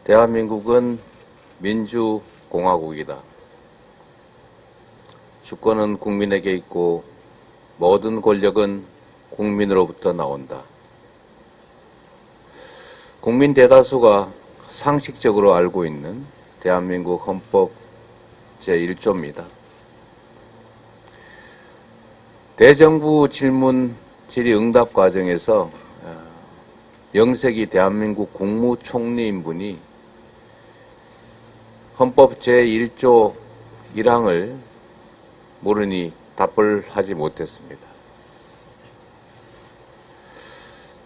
대한민국은 민주공화국이다. 주권은 국민에게 있고 모든 권력은 국민으로부터 나온다. 국민 대다수가 상식적으로 알고 있는 대한민국 헌법 제1조입니다. 대정부 질문 질의응답 과정에서 명색이 대한민국 국무총리인 분이 헌법 제1조 1항을 모르니 답을 하지 못했습니다.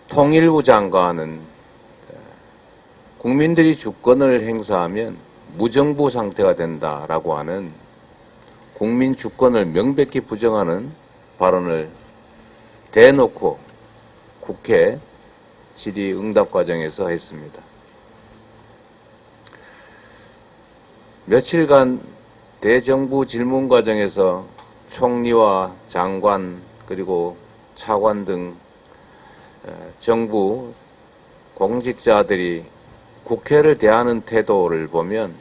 통일부 장관은 국민들이 주권을 행사하면 무정부 상태가 된다라고 하는 국민 주권을 명백히 부정하는 발언을 대놓고 국회 질의응답 과정에서 했습니다. 며칠간 대정부 질문 과정에서 총리와 장관 그리고 차관 등 정부 공직자들이 국회를 대하는 태도를 보면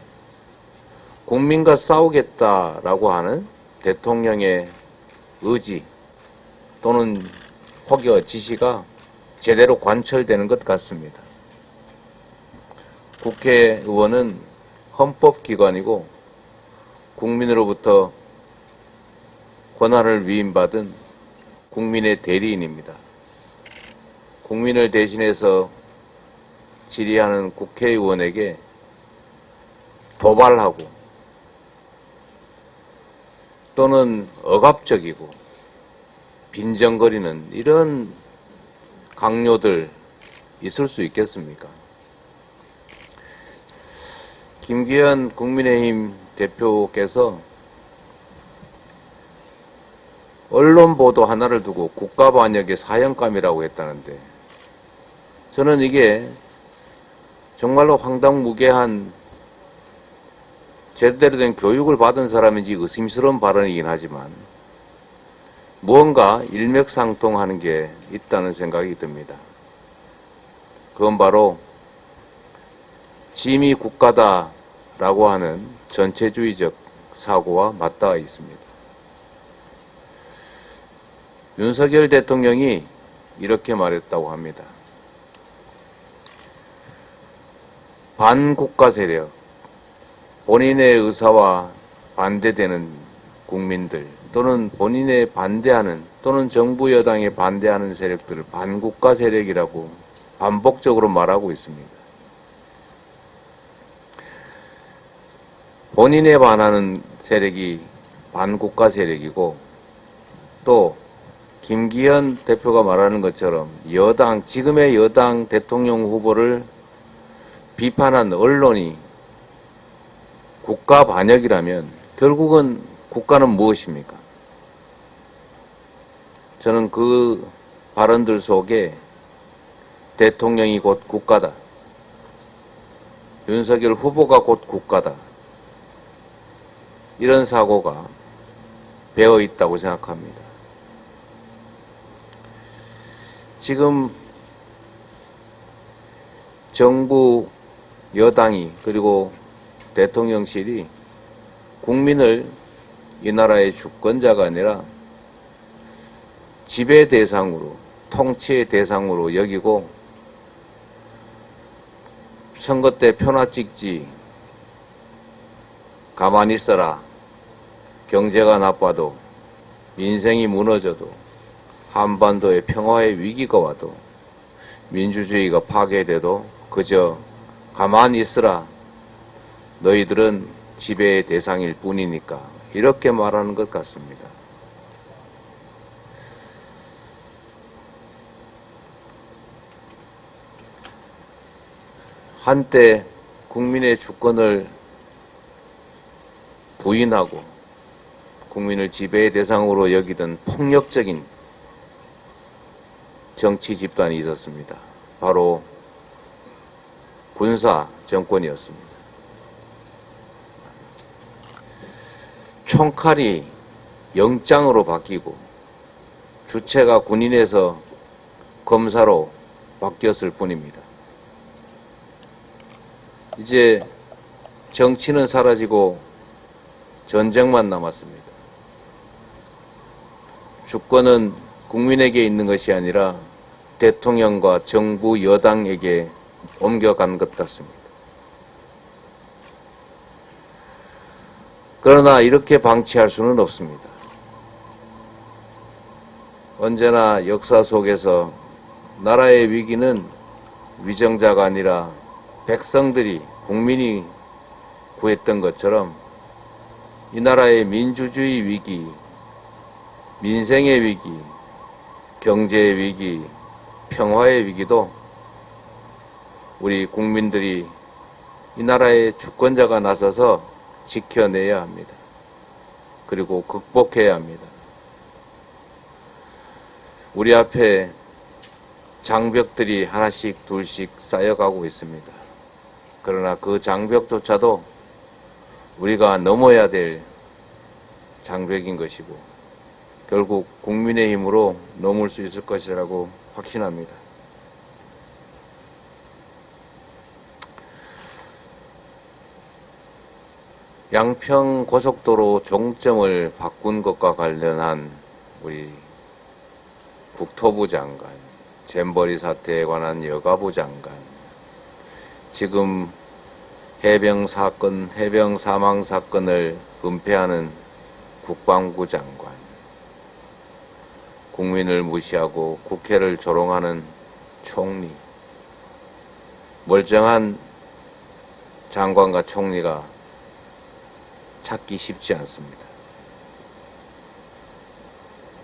국민과 싸우겠다라고 하는 대통령의 의지 또는 혹여 지시가 제대로 관철되는 것 같습니다. 국회의원은 헌법기관이고 국민으로부터 권한을 위임받은 국민의 대리인입니다. 국민을 대신해서 질의하는 국회의원에게 도발하고 또는 억압적이고 빈정거리는 이런 강요들 있을 수 있겠습니까? 김기현 국민의힘 대표께서 언론 보도 하나를 두고 국가반역의 사형감이라고 했다는데 저는 이게 정말로 황당무계한 제대로 된 교육을 받은 사람인지 의심스러운 발언이긴 하지만 무언가 일맥상통하는 게 있다는 생각이 듭니다. 그건 바로 짐이 국가다라고 하는 전체주의적 사고와 맞닿아 있습니다. 윤석열 대통령이 이렇게 말했다고 합니다. 반국가 세력, 본인의 의사와 반대되는 국민들 또는 본인의 반대하는 또는 정부 여당에 반대하는 세력들을 반국가 세력이라고 반복적으로 말하고 있습니다. 본인에 반하는 세력이 반국가 세력이고 또 김기현 대표가 말하는 것처럼 지금의 여당 대통령 후보를 비판한 언론이 국가 반역이라면 결국은 국가는 무엇입니까? 저는 그 발언들 속에 대통령이 곧 국가다. 윤석열 후보가 곧 국가다. 이런 사고가 배어 있다고 생각합니다. 지금 정부 여당이 그리고 대통령실이 국민을 이 나라의 주권자가 아니라 지배 대상으로 통치의 대상으로 여기고 선거 때 표나 찍지 가만히 있어라 경제가 나빠도 민생이 무너져도 한반도의 평화의 위기가 와도 민주주의가 파괴돼도 그저 가만히 있으라 너희들은 지배의 대상일 뿐이니까 이렇게 말하는 것 같습니다. 한때 국민의 주권을 부인하고 국민을 지배의 대상으로 여기던 폭력적인 정치 집단이 있었습니다. 바로 군사 정권이었습니다. 총칼이 영장으로 바뀌고 주체가 군인에서 검사로 바뀌었을 뿐입니다. 이제 정치는 사라지고 전쟁만 남았습니다. 주권은 국민에게 있는 것이 아니라 대통령과 정부 여당에게 옮겨간 것 같습니다. 그러나 이렇게 방치할 수는 없습니다. 언제나 역사 속에서 나라의 위기는 위정자가 아니라 백성들이, 국민이 구했던 것처럼 이 나라의 민주주의 위기, 민생의 위기, 경제의 위기, 평화의 위기도 우리 국민들이 이 나라의 주권자가 나서서 지켜내야 합니다. 그리고 극복해야 합니다. 우리 앞에 장벽들이 하나씩 둘씩 쌓여가고 있습니다. 그러나 그 장벽조차도 우리가 넘어야 될 장벽인 것이고 결국 국민의 힘으로 넘을 수 있을 것이라고 확신합니다. 양평 고속도로 종점을 바꾼 것과 관련한 우리 국토부 장관, 잼버리 사태에 관한 여가부 장관, 지금 해병 사망 사건을 은폐하는 국방부 장관, 국민을 무시하고 국회를 조롱하는 총리, 멀쩡한 장관과 총리가 찾기 쉽지 않습니다.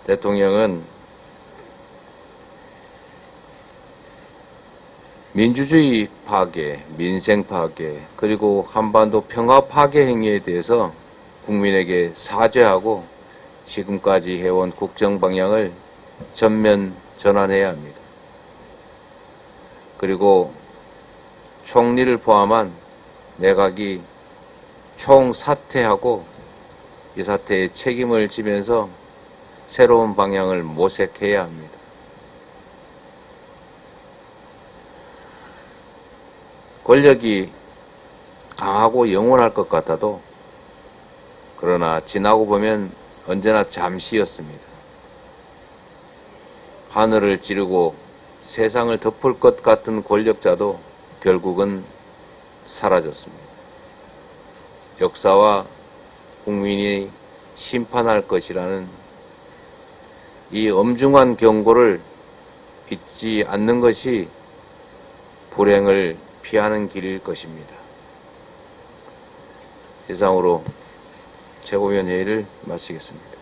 대통령은 민주주의 파괴, 민생 파괴, 그리고 한반도 평화 파괴 행위에 대해서 국민에게 사죄하고 지금까지 해온 국정 방향을 전면 전환해야 합니다. 그리고 총리를 포함한 내각이 총사퇴하고 이 사태에 책임을 지면서 새로운 방향을 모색해야 합니다. 권력이 강하고 영원할 것 같아도 그러나 지나고 보면 언제나 잠시였습니다. 하늘을 찌르고 세상을 덮을 것 같은 권력자도 결국은 사라졌습니다. 역사와 국민이 심판할 것이라는 이 엄중한 경고를 잊지 않는 것이 불행을 피하는 길일 것입니다. 이상으로 최고위원 회의를 마치겠습니다.